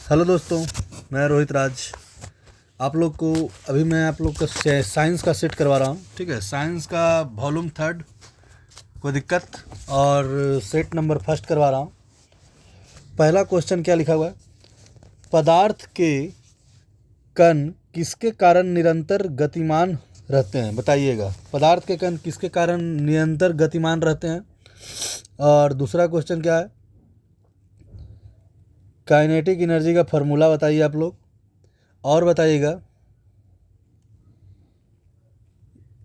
Hello दोस्तों, मैं रोहित राज। आप लोग को अभी मैं आप लोग का साइंस का सेट करवा रहा हूँ। ठीक है, साइंस का वॉल्यूम थर्ड, कोई दिक्कत, और सेट नंबर फर्स्ट करवा रहा हूँ। पहला क्वेश्चन क्या लिखा हुआ है? पदार्थ के कण किसके कारण निरंतर गतिमान रहते हैं? बताइएगा, पदार्थ के कण किसके कारण निरंतर गतिमान रहते हैं। और दूसरा क्वेश्चन क्या है? काइनेटिक एनर्जी का फॉर्मूला बताइए आप लोग। और बताइएगा,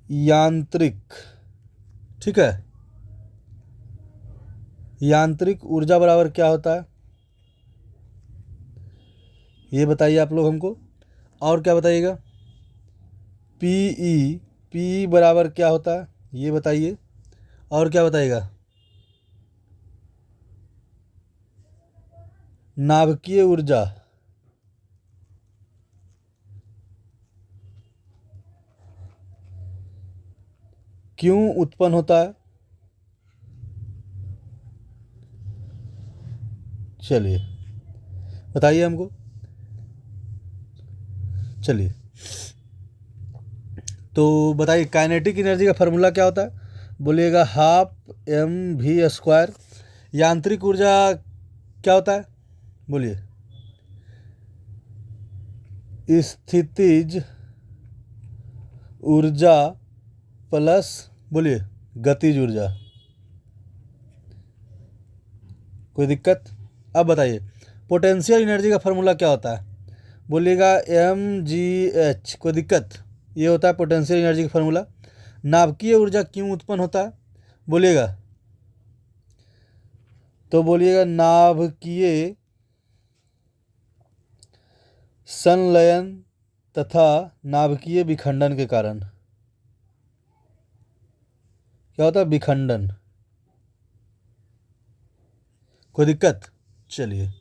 यांत्रिक, ठीक है, यांत्रिक ऊर्जा बराबर क्या होता है, ये बताइए आप लोग हमको। और क्या बताइएगा, पीई, पीई बराबर क्या होता है, ये बताइए। और क्या बताइएगा, नाभिकीय ऊर्जा क्यों उत्पन्न होता है? चलिए बताइए हमको। चलिए तो बताइए, काइनेटिक एनर्जी का फार्मूला क्या होता है? बोलिएगा हाफ mv²। यांत्रिक ऊर्जा क्या होता है? बोलिए, स्थितिज ऊर्जा प्लस, बोलिए, गतिज ऊर्जा। कोई दिक्कत? अब बताइए, पोटेंशियल एनर्जी का फार्मूला क्या होता है? बोलिएगा mgh। कोई दिक्कत? ये होता है पोटेंशियल एनर्जी का फार्मूला। नाभिकीय ऊर्जा क्यों उत्पन्न होता है? बोलिएगा, तो बोलिएगा नाभिकीय संलयन तथा नाभिकीय विखंडन के कारण। क्या होता है? विखंडन। कोई दिक्कत? चलिए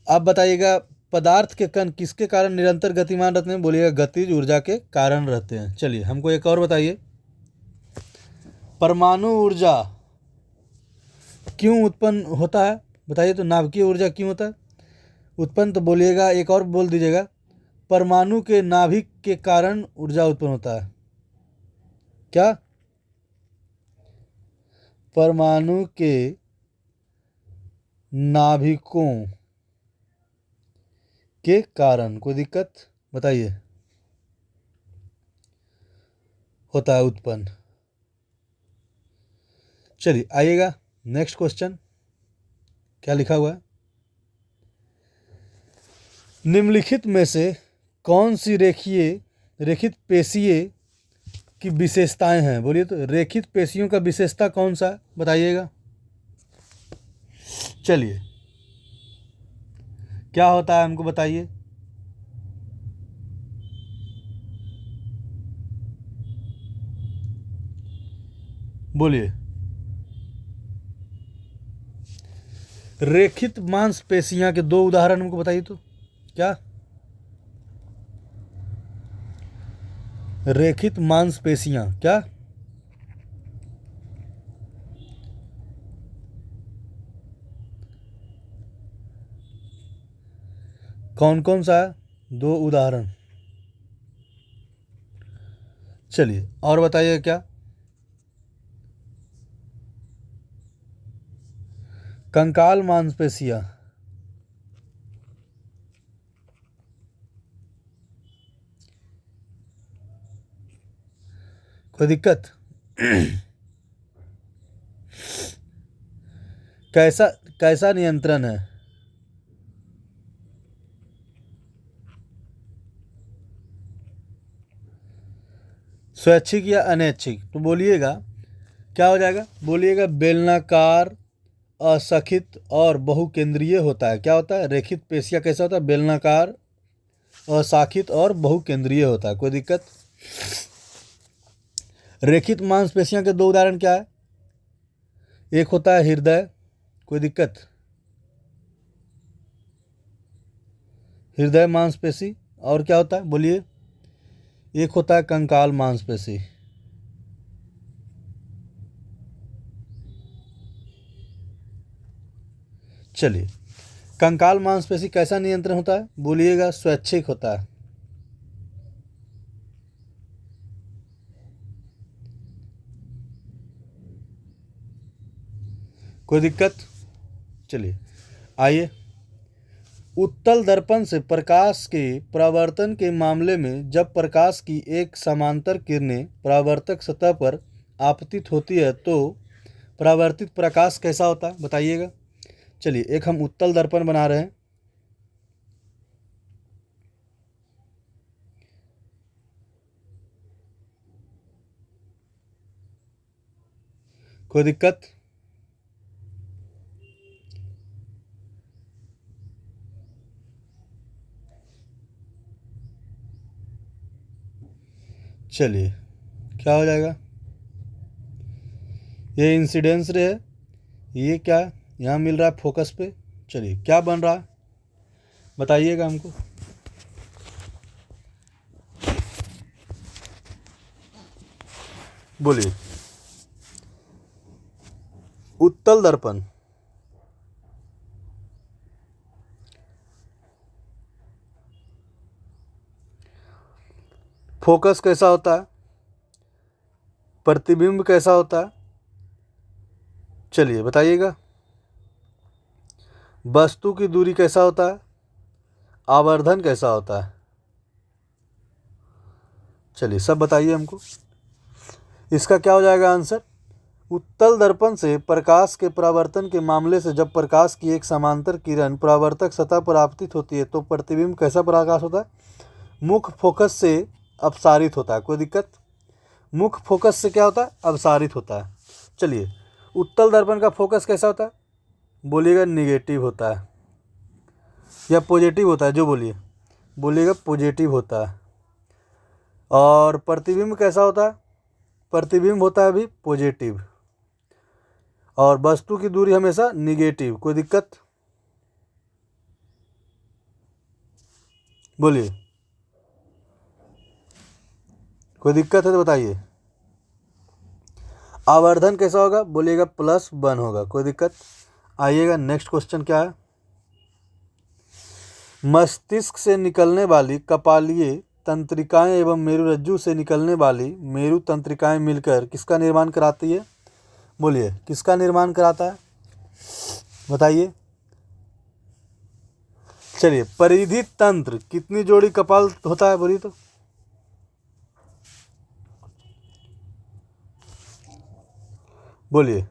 अब बताइएगा, पदार्थ के कण किसके कारण निरंतर गतिमान रहते हैं? बोलिएगा गतिज ऊर्जा के कारण रहते हैं। चलिए हमको एक और बताइए, परमाणु ऊर्जा क्यों उत्पन्न होता है? बताइए तो, नाभिकीय ऊर्जा क्यों होता है उत्पन्न? तो बोलिएगा, एक और बोल दीजिएगा, परमाणु के नाभिक के कारण ऊर्जा उत्पन्न होता है। क्या? परमाणु के नाभिकों के कारण। कोई दिक्कत? बताइए, होता है उत्पन्न। चलिए आइएगा, नेक्स्ट क्वेश्चन क्या लिखा हुआ है? निम्नलिखित में से कौन सी रेखित पेशीय की विशेषताएं हैं? बोलिए तो, रेखित पेशियों का विशेषता कौन सा है? बताइएगा। चलिए, क्या होता है हमको बताइए। बोलिए, रेखित मांसपेशियां के दो उदाहरण हमको बताइए तो। क्या? रेखित मांसपेशियां क्या? कौन कौन सा है? दो उदाहरण। चलिए और बताइए, क्या? कंकाल मांसपेशियां। कोई दिक्कत? कैसा कैसा नियंत्रण है? स्वैच्छिक या अनैच्छिक? तो बोलिएगा, क्या हो जाएगा? बोलिएगा बेलनाकार, असखित और बहुकेंद्रीय होता है। क्या होता है? रेखित पेशियां कैसा होता है? बेलनाकार, अशाखित और बहुकेंद्रीय होता है। कोई दिक्कत? रेखित मांसपेशियां के दो उदाहरण क्या है? एक होता है हृदय। कोई दिक्कत? हृदय मांसपेशी। और क्या होता है? बोलिए। एक होता है कंकाल मांसपेशी। चलिए कंकाल मांसपेशी कैसा नियंत्रण होता है? बोलिएगा स्वैच्छिक होता है। कोई दिक्कत? चलिए आइए, उत्तल दर्पण से प्रकाश के परावर्तन के मामले में जब प्रकाश की एक समांतर किरणें परावर्तक सतह पर आपतित होती है तो परावर्तित प्रकाश कैसा होता है? बताइएगा। चलिए एक हम उत्तल दर्पण बना रहे हैं। कोई दिक्कत? चलिए क्या हो जाएगा? ये इंसिडेंस रे है, ये क्या यहाँ मिल रहा है फोकस पे। चलिए क्या बन रहा है बताइएगा हमको। बोलिए। उत्तल दर्पण फोकस कैसा होता है? प्रतिबिंब कैसा होता है? चलिए बताइएगा। वस्तु की दूरी कैसा होता है? आवर्धन कैसा होता है? चलिए सब बताइए हमको। इसका क्या हो जाएगा आंसर? उत्तल दर्पण से प्रकाश के परावर्तन के मामले से जब प्रकाश की एक समांतर किरण परावर्तक सतह पर आपतित होती है तो प्रतिबिंब कैसा प्रकाश होता है? मुख्य फोकस से अपसारित होता है। कोई दिक्कत? मुख्य फोकस से क्या होता है? अपसारित होता है। चलिए उत्तल दर्पण का फोकस कैसा होता है? बोलिएगा निगेटिव होता है या पॉजिटिव होता है, जो बोलिए। बोलिएगा पॉजिटिव होता है। और प्रतिबिंब कैसा होता है? प्रतिबिंब होता है भी पॉजिटिव। और वस्तु की दूरी हमेशा निगेटिव। कोई दिक्कत? बोलिए। कोई दिक्कत है तो बताइए। आवर्धन कैसा होगा? बोलिएगा +1 होगा। कोई दिक्कत? आइएगा नेक्स्ट क्वेश्चन क्या है। मस्तिष्क से निकलने वाली कपालीय तंत्रिकाएं एवं मेरुरज्जु से निकलने वाली मेरु तंत्रिकाएं मिलकर किसका निर्माण कराती है? बोलिए किसका निर्माण कराता है? बताइए। चलिए परिधि तंत्र कितनी जोड़ी कपाल होता है? बोलिए तो। बोलिए।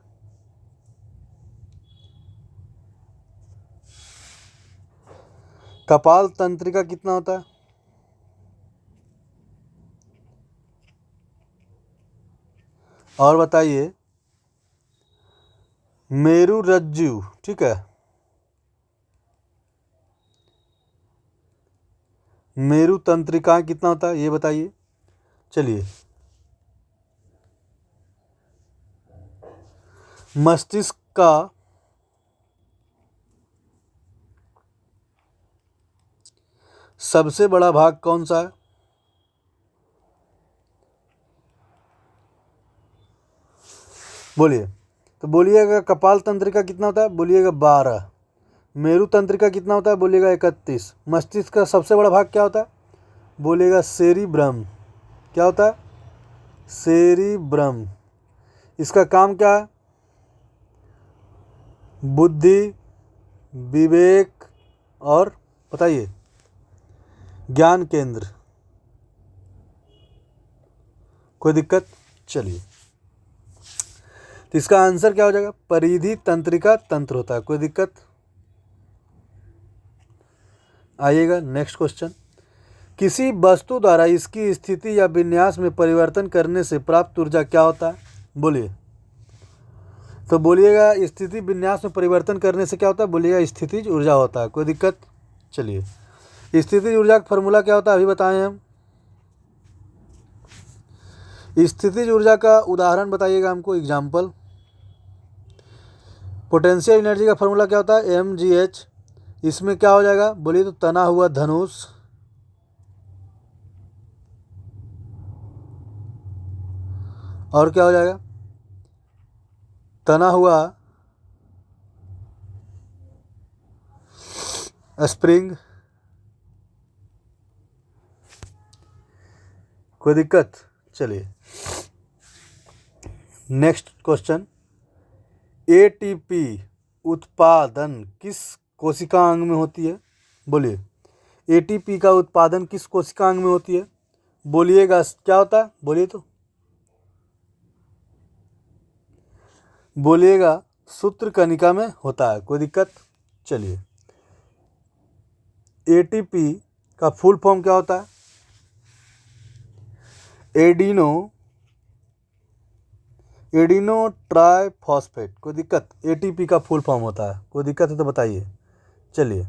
कपाल तंत्रिका कितना होता है? और बताइए। मेरुरज्जु, ठीक है, मेरु तंत्रिका कितना होता है ये बताइए। चलिए मस्तिष्क का सबसे बड़ा भाग कौन सा है? बोलिए। तो बोलिएगा कपाल तंत्रिका कितना होता है? बोलिएगा 12। मेरु तंत्रिका कितना होता है? बोलिएगा 31। मस्तिष्क का सबसे बड़ा भाग क्या होता है? बोलिएगा सेरिब्रम। क्या होता है? सेरिब्रम। इसका काम क्या है? बुद्धि, विवेक और बताइए ज्ञान केंद्र। कोई दिक्कत? चलिए तो इसका आंसर क्या हो जाएगा? परिधि तंत्रिका तंत्र होता है। कोई दिक्कत? आइएगा नेक्स्ट क्वेश्चन। किसी वस्तु द्वारा इसकी स्थिति या विन्यास में परिवर्तन करने से प्राप्त ऊर्जा क्या होता है? बोलिए। तो बोलिएगा स्थिति विन्यास में परिवर्तन करने से क्या होता है? बोलिएगा स्थितिज ऊर्जा होता है। कोई दिक्कत? चलिए स्थितिज ऊर्जा का फॉर्मूला क्या होता है अभी बताएं हम। स्थितिज ऊर्जा का उदाहरण बताइएगा हमको, एग्जाम्पल। पोटेंशियल एनर्जी का फॉर्मूला क्या होता है? mgh। इसमें क्या हो जाएगा? बोलिए तो तना हुआ धनुष और क्या हो जाएगा? तना हुआ स्प्रिंग, कोई दिक्कत? चलिए नेक्स्ट क्वेश्चन, एटीपी उत्पादन किस कोशिका अंग में होती है? बोलिए, एटीपी का उत्पादन किस कोशिका अंग में होती है? बोलिएगा क्या होता है, बोलिए तो बोलिएगा। सूत्रकनिका में होता है, कोई दिक्कत? चलिए, एटीपी का फुल फॉर्म क्या होता है? एडिनो ट्राइफॉस्फेट, कोई दिक्कत? एटीपी का फुल फॉर्म होता है, कोई दिक्कत है तो बताइए। चलिए,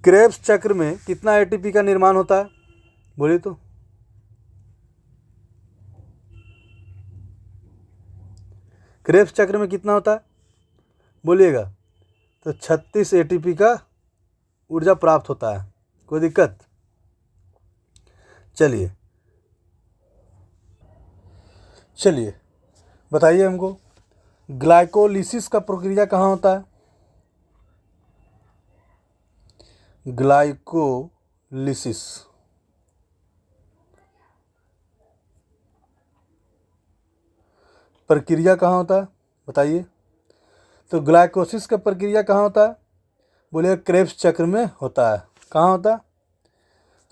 क्रेब्स चक्र में कितना एटीपी का निर्माण होता है? बोलिए तो। क्रेब्स चक्र में कितना होता है? बोलिएगा। तो 36 एटीपी का ऊर्जा प्राप्त होता है, कोई दिक्कत? चलिए बताइए हमको, ग्लाइकोलिसिस का प्रक्रिया कहाँ होता है? ग्लाइकोलिसिस प्रक्रिया कहाँ होता है, बताइए। तो ग्लाइकोसिस का प्रक्रिया कहाँ होता है? बोलिएगा क्रेब्स चक्र में होता है। कहाँ होता है?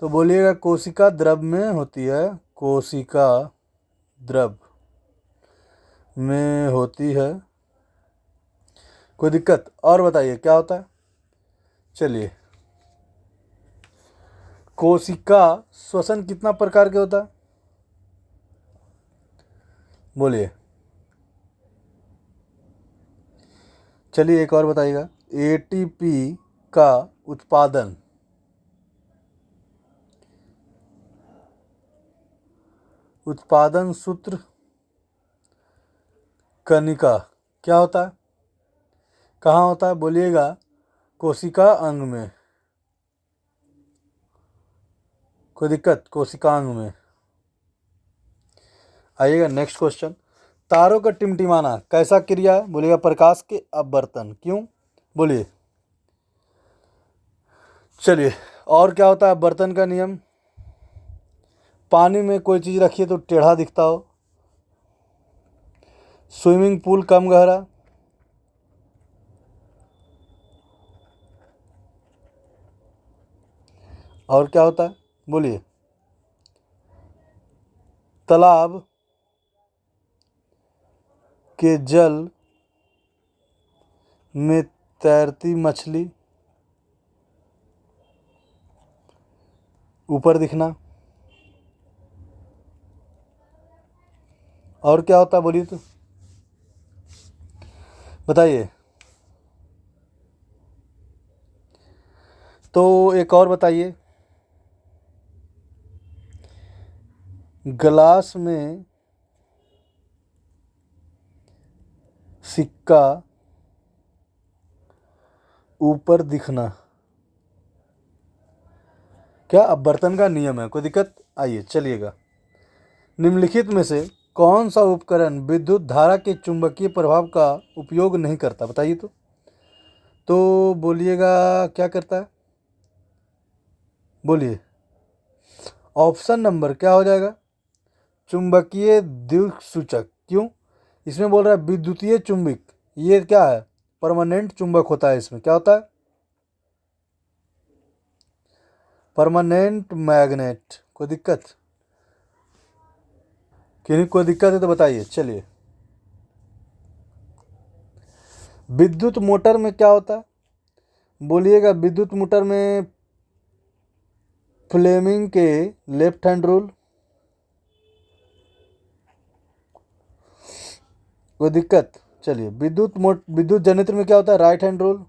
तो बोलिएगा कोशिका द्रव में होती है, कोशिका द्रव में होती है, कोई दिक्कत? और बताइए क्या होता है? चलिए, कोशिका श्वसन कितना प्रकार के होता है? बोलिए। चलिए एक और बताइएगा, एटीपी का उत्पादन सूत्र कनिका क्या होता है? कहाँ होता है? बोलिएगा कोशिका अंग में, कोई दिक्कत? कोशिका अंग में। आइएगा नेक्स्ट क्वेश्चन, तारों का टिमटिमाना कैसा क्रिया है? बोलिएगा प्रकाश के अपवर्तन। क्यों? बोलिए। चलिए, और क्या होता है अपवर्तन का नियम? पानी में कोई चीज़ रखिए तो टेढ़ा दिखता हो, स्विमिंग पूल कम गहरा, और क्या होता है? बोलिए। तालाब के जल में तैरती मछली ऊपर दिखना, और क्या होता है? बोलिए तो बताइए। तो एक और बताइए, गिलास में सिक्का ऊपर दिखना क्या अपवर्तन का नियम है? कोई दिक्कत? आइए चलिएगा, निम्नलिखित में से कौन सा उपकरण विद्युत धारा के चुंबकीय प्रभाव का उपयोग नहीं करता? बताइए तो बोलिएगा क्या करता है? बोलिए। ऑप्शन नंबर क्या हो जाएगा? चुंबकीय द्विसूचक। क्यों? इसमें बोल रहा है विद्युतीय चुंबक, ये क्या है? परमानेंट चुंबक होता है। इसमें क्या होता है? Permanent magnet. कोई दिक्कत? किन्हीं कोई दिक्कत है तो बताइए। चलिए, विद्युत मोटर में क्या होता है? बोलिएगा विद्युत मोटर में फ्लेमिंग के लेफ्ट हैंड रूल, कोई दिक्कत? चलिए, विद्युत जनित्र में क्या होता है? राइट हैंड रूल,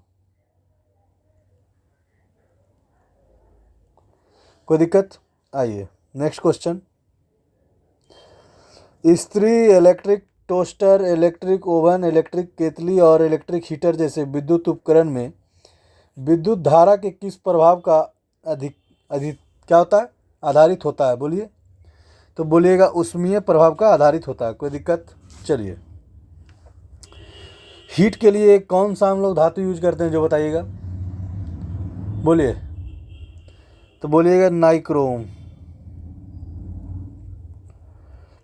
कोई दिक्कत? आइए नेक्स्ट क्वेश्चन, इस्त्री, electric toaster, electric oven, electric केतली और इलेक्ट्रिक हीटर जैसे विद्युत उपकरण में विद्युत धारा के किस प्रभाव का अधिक अधिक क्या होता है? आधारित होता है। बोलिए तो बोलिएगा ऊष्मीय प्रभाव का आधारित होता है, कोई दिक्कत? चलिए, हीट के लिए कौन सा हम लोग धातु यूज करते हैं जो बताइएगा, बोलिए। तो बोलिएगा नाइक्रोम।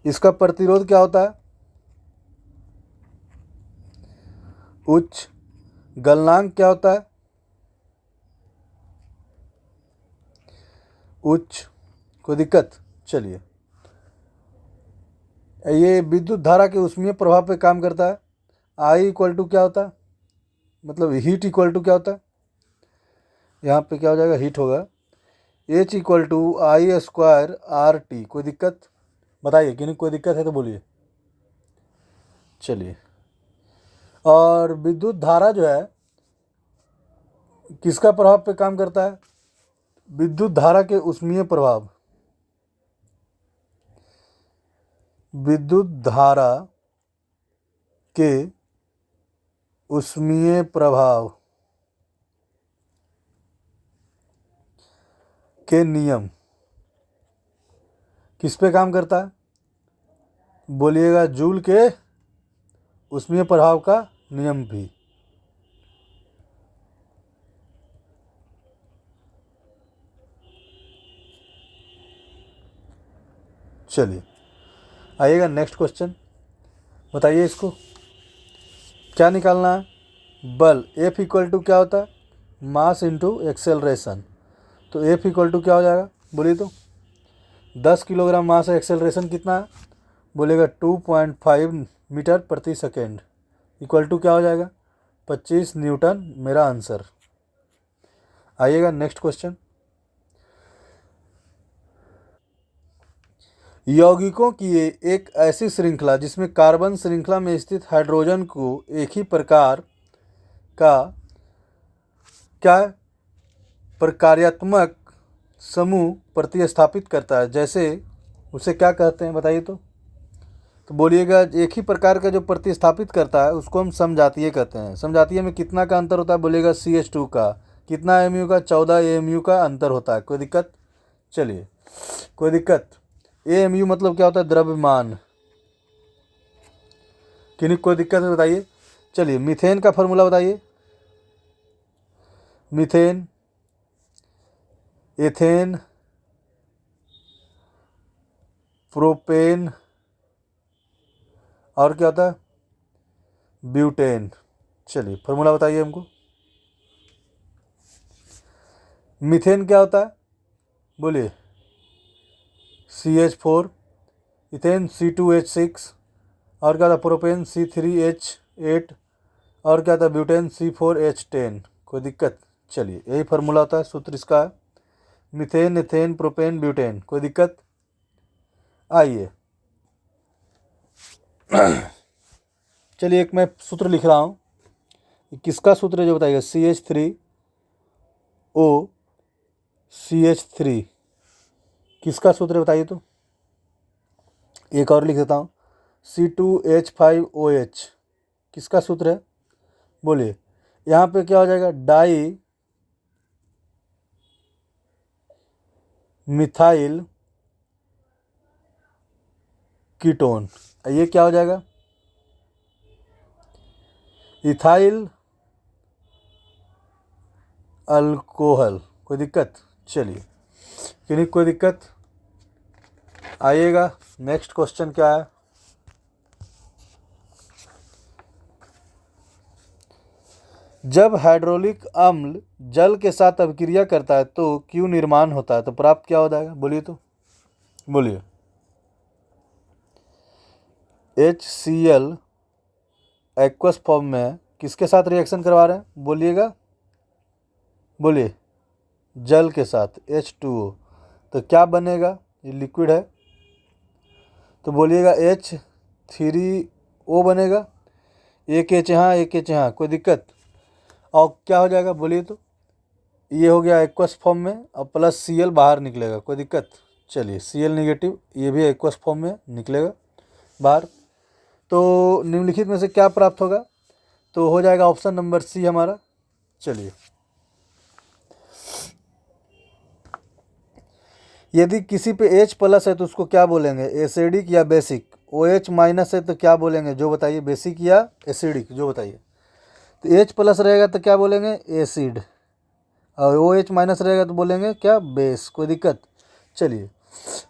इसका प्रतिरोध क्या होता है, उच्च। गलनांक क्या होता है, उच्च। कोई दिक्कत, चलिए। ये विद्युत धारा के ऊष्मीय प्रभाव पे काम करता है। आई इक्वल टू क्या होता है, मतलब हीट इक्वल टू क्या होता है, यहाँ पे क्या हो जाएगा, हीट होगा। H equal to I square R T. कोई दिक्कत बताइए, कि नहीं कोई दिक्कत है तो बोलिए, चलिए। और विद्युत धारा जो है किसका प्रभाव पे काम करता है, विद्युत धारा के ऊष्मीय प्रभाव, विद्युत धारा के ऊष्मीय प्रभाव के नियम किस पे काम करता है, बोलिएगा जूल के ऊष्मीय प्रभाव का नियम भी। चलिए आइएगा नेक्स्ट क्वेश्चन, बताइए इसको क्या निकालना है। बल F इक्वल टू क्या होता है, मास इंटू एक्सेलरेशन। तो F इक्वल टू क्या हो जाएगा, बोलिए तो। 10 किलोग्राम मास है, एक्सेलरेशन कितना है, बोलेगा 2.5 मीटर प्रति सेकेंड, इक्वल टू क्या हो जाएगा, 25 न्यूटन, मेरा आंसर। आइएगा नेक्स्ट क्वेश्चन। यौगिकों की एक ऐसी श्रृंखला जिसमें कार्बन श्रृंखला में स्थित हाइड्रोजन को एक ही प्रकार का क्या प्रकार्यात्मक समूह प्रतिस्थापित करता है, जैसे उसे क्या कहते हैं बताइए तो बोलिएगा एक ही प्रकार का जो प्रतिस्थापित करता है उसको हम समजातीय कहते हैं। समजातीय में कितना का अंतर होता है, बोलिएगा CH2 का। कितना AMU का, 14 AMU का अंतर होता है। कोई दिक्कत, चलिए कोई दिक्कत। AMU मतलब क्या होता है, द्रव्यमान। किन्हीं कोई दिक्कत है बताइए, चलिए। मीथेन का फॉर्मूला बताइए, मीथेन, एथेन, प्रोपेन, और क्या होता है, ब्यूटेन। चलिए फॉर्मूला बताइए हमको। मीथेन क्या होता है, बोलिए CH4, इथेन C2H6, और क्या था, प्रोपेन C3H8, और क्या था, ब्यूटेन C4H10। कोई दिक्कत, चलिए यही फार्मूला होता है, सूत्र इसका है, मीथेन, एथेन, प्रोपेन, ब्यूटेन। कोई दिक्कत, आइए। चलिए एक मैं सूत्र लिख रहा हूँ, किसका सूत्र है जो बताइएगा, CH3O CH3 किसका सूत्र है बताइए तो। एक और लिख देता हूँ, C2H5OH किसका सूत्र है, बोलिए। यहाँ पे क्या हो जाएगा, डाई मिथाइल कीटोन। ये क्या हो जाएगा, इथाइल अल्कोहल। कोई दिक्कत, चलिए कि नहीं कोई दिक्कत, आइएगा नेक्स्ट क्वेश्चन क्या है। जब हाइड्रोलिक अम्ल जल के साथ अभिक्रिया करता है तो क्यों निर्माण होता है, तो प्राप्त क्या हो जाएगा, बोलिए तो, बोलिए। HCl एक्वस फॉर्म में किसके साथ रिएक्शन करवा रहे हैं, बोलिएगा, बोलिए, जल के साथ H2O। तो क्या बनेगा, ये लिक्विड है, तो बोलिएगा H3O बनेगा। एक H यहाँ, एक H यहाँ, कोई दिक्कत। और क्या हो जाएगा, बोलिए तो, ये हो गया एक्वस फॉर्म में, और प्लस Cl बाहर निकलेगा। कोई दिक्कत, चलिए Cl नेगेटिव, ये भी एक्वस फॉर्म में निकलेगा बाहर। तो निम्नलिखित में से क्या प्राप्त होगा, तो हो जाएगा ऑप्शन नंबर C हमारा। चलिए, यदि किसी पे H प्लस है तो उसको क्या बोलेंगे, एसिडिक या बेसिक। OH माइनस है तो क्या बोलेंगे, जो बताइए, बेसिक या एसिडिक, जो बताइए। तो H प्लस रहेगा तो क्या बोलेंगे, एसिड, और OH माइनस रहेगा तो बोलेंगे क्या, बेस। कोई दिक्कत। चलिए,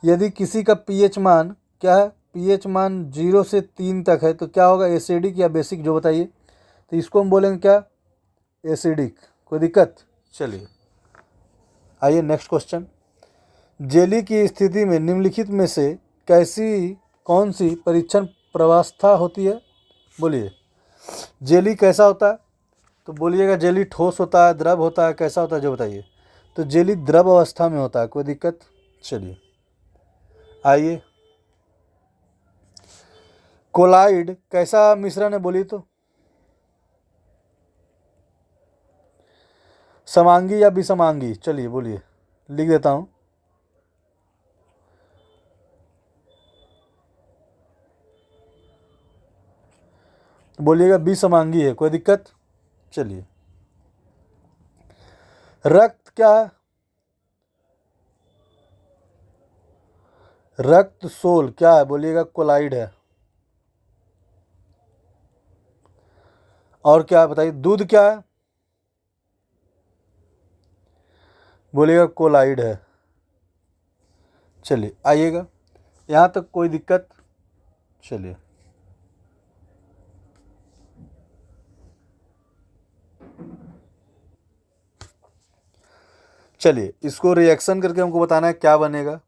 यदि किसी का pH मान क्या है, pH मान 0 से 3 तक है तो क्या होगा, एसिडिक या बेसिक, जो बताइए। तो इसको हम बोलेंगे क्या, एसिडिक। कोई दिक्कत। चलिए आइए नेक्स्ट क्वेश्चन। जेली की स्थिति में निम्नलिखित में से कौन सी परीक्षण प्रवस्था होती है, बोलिए। जेली कैसा होता है, तो बोलिएगा जेली ठोस होता है, द्रव होता है, कैसा होता है, जो बताइए। तो जेली द्रव अवस्था में होता है। कोई दिक्कत। चलिए आइए, कोलाइड कैसा मिश्रण है, बोलिए तो। समांगी या विषमांगी, चलिए बोलिए, लिख देता हूँ। बोलिएगा विषमांगी है। कोई दिक्कत। चलिए, रक्त क्या है, रक्त सोल क्या है, बोलिएगा कोलाइड है। और क्या है बताइए, दूध क्या है, बोलिएगा कोलाइड है। चलिए आइएगा, यहाँ तक कोई दिक्कत। चलिए चलिए, इसको रिएक्शन करके हमको बताना है क्या बनेगा।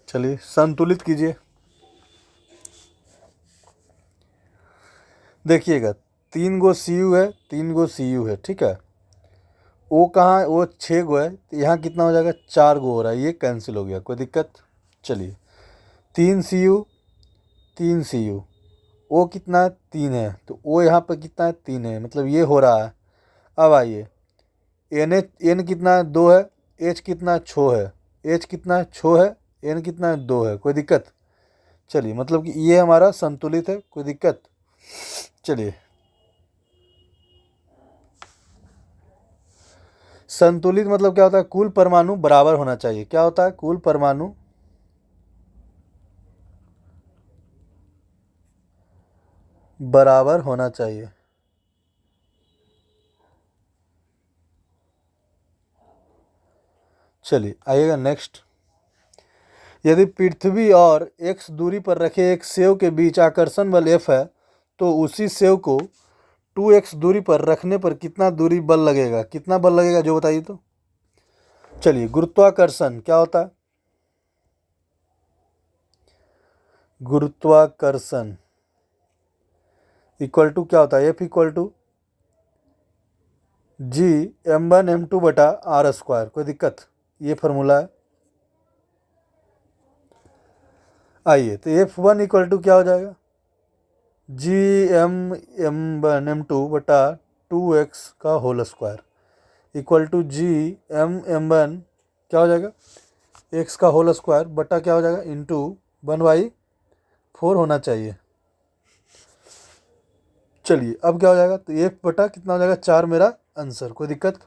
चलिए संतुलित कीजिए। देखिएगा, 3 गो CU है, 3 गो CU है, ठीक है। वो कहाँ है, वो 6 गो है, तो यहाँ कितना हो जाएगा, 4 गो हो रहा है, ये कैंसिल हो गया। कोई दिक्कत। चलिए, 3 CU, 3 CU, ओ कितना है, 3 है, तो ओ यहाँ पर कितना है, 3 है, मतलब ये हो रहा है। अब आइए, N कितना है, 2 है, H कितना है, 6 है, H कितना है, 6 है, N कितना है, 2 है। कोई दिक्कत। चलिए, मतलब कि ये हमारा संतुलित है। कोई दिक्कत। चलिए, संतुलित मतलब क्या होता है, कुल परमाणु बराबर होना चाहिए। क्या होता है, कुल परमाणु बराबर होना चाहिए। चलिए आइएगा नेक्स्ट। यदि पृथ्वी और x दूरी पर रखे एक सेव के बीच आकर्षण बल F है, तो उसी सेव को 2x दूरी पर रखने पर कितना दूरी बल लगेगा, कितना बल लगेगा, जो बताइए तो। चलिए, गुरुत्वाकर्षण क्या होता है, गुरुत्वाकर्षण इक्वल टू क्या होता है, F equal to G m1m2/r²। कोई दिक्कत, ये फार्मूला है। आइए, तो F1 इक्वल टू क्या हो जाएगा, Gm1m2/2x का whole square equal to Gm1 क्या हो जाएगा, x का होल स्क्वायर बटा क्या हो जाएगा, इंटू 1/4 होना चाहिए। चलिए, अब क्या हो जाएगा, तो F बटा कितना हो जाएगा, 4 मेरा आंसर। कोई दिक्कत,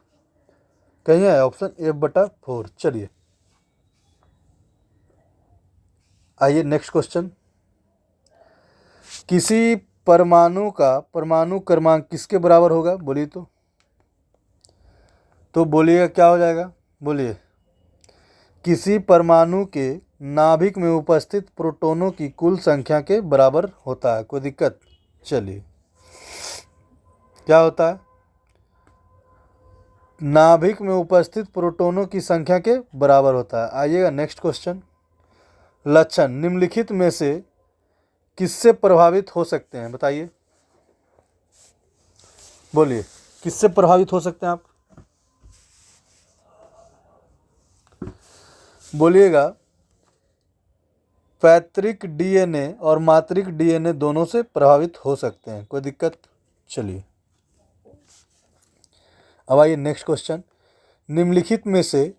कहीं है ऑप्शन F/4। चलिए आइए नेक्स्ट क्वेश्चन। किसी परमाणु का परमाणु क्रमांक किसके बराबर होगा, बोलिए तो बोलिएगा क्या हो जाएगा, बोलिए। किसी परमाणु के नाभिक में उपस्थित प्रोटॉनों की कुल संख्या के बराबर होता है। कोई दिक्कत। चलिए, क्या होता है, नाभिक में उपस्थित प्रोटॉनों की संख्या के बराबर होता है। आइएगा नेक्स्ट क्वेश्चन। लक्षण निम्नलिखित में से किससे प्रभावित हो सकते हैं, बताइए, बोलिए, किससे प्रभावित हो सकते हैं आप, बोलिएगा। पैतृक DNA और मातृक DNA दोनों से प्रभावित हो सकते हैं। कोई दिक्कत। चलिए अब आइए नेक्स्ट क्वेश्चन। निम्नलिखित में से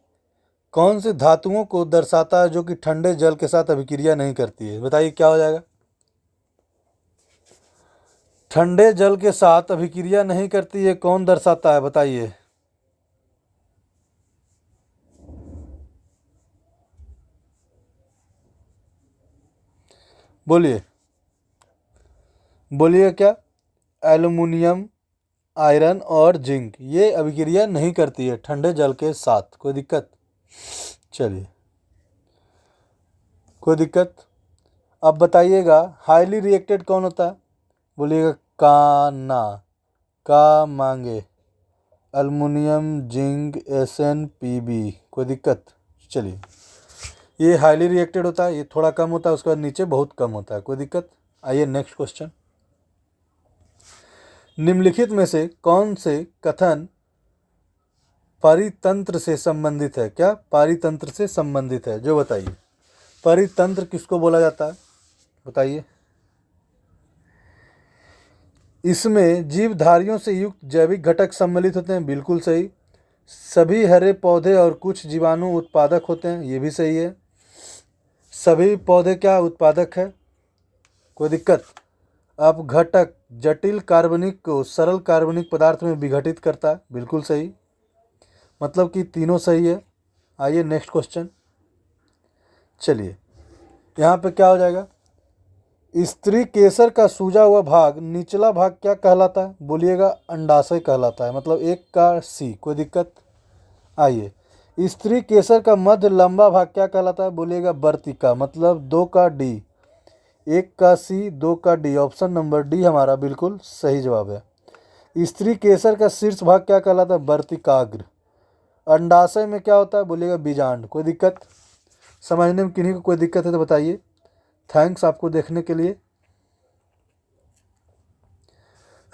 कौन से धातुओं को दर्शाता है जो कि ठंडे जल के साथ अभिक्रिया नहीं करती है, बताइए क्या हो जाएगा। ठंडे जल के साथ अभिक्रिया नहीं करती है, कौन दर्शाता है, बताइए। बोलिए बोलिए क्या? एल्युमिनियम, आयरन और जिंक ये अभिक्रिया नहीं करती है ठंडे जल के साथ। कोई दिक्कत? चलिए, कोई दिक्कत? अब बताइएगा हाईली रिएक्टेड कौन होता है? बोलिएगा काना, का मांगे, एल्युमिनियम, जिंक, SnPb। कोई दिक्कत? चलिए, ये हाईली रिएक्टेड होता है, ये थोड़ा कम होता है, उसके बाद नीचे बहुत कम होता है। कोई दिक्कत? आइए नेक्स्ट क्वेश्चन। निम्नलिखित में से कौन से कथन परितंत्र से संबंधित है? क्या परितंत्र से संबंधित है? जो बताइए, परितंत्र किसको बोला जाता है? बताइए। इसमें जीवधारियों से युक्त जैविक घटक सम्मिलित होते हैं। बिल्कुल सही। सभी हरे पौधे और कुछ जीवाणु उत्पादक होते हैं। ये भी सही है। सभी पौधे क्या उत्पादक है? कोई दिक्कत? अब घटक जटिल कार्बनिक को सरल कार्बनिक पदार्थ में विघटित करता है। बिल्कुल सही। मतलब कि तीनों सही है। आइए नेक्स्ट क्वेश्चन। चलिए, यहाँ पे क्या हो जाएगा? स्त्री केसर का सूजा हुआ भाग, निचला भाग क्या कहलाता है? बोलिएगा अंडाशय कहलाता है। मतलब एक का सी। कोई दिक्कत? आइए, स्त्री केसर का मध्य लंबा भाग क्या कहलाता है? बोलिएगा वर्तिका। मतलब दो का डी। एक का सी, दो का डी। ऑप्शन नंबर डी हमारा बिल्कुल सही जवाब है। स्त्री केसर का शीर्ष भाग क्या कहलाता है? वर्तिकाग्र। अंडाशय में क्या होता है? बोलिएगा बीजांड। कोई दिक्कत? समझने में किन्हीं को कोई दिक्कत है तो बताइए। थैंक्स आपको देखने के लिए।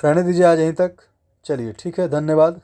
रहने दीजिए आज यहीं तक। चलिए ठीक है, धन्यवाद।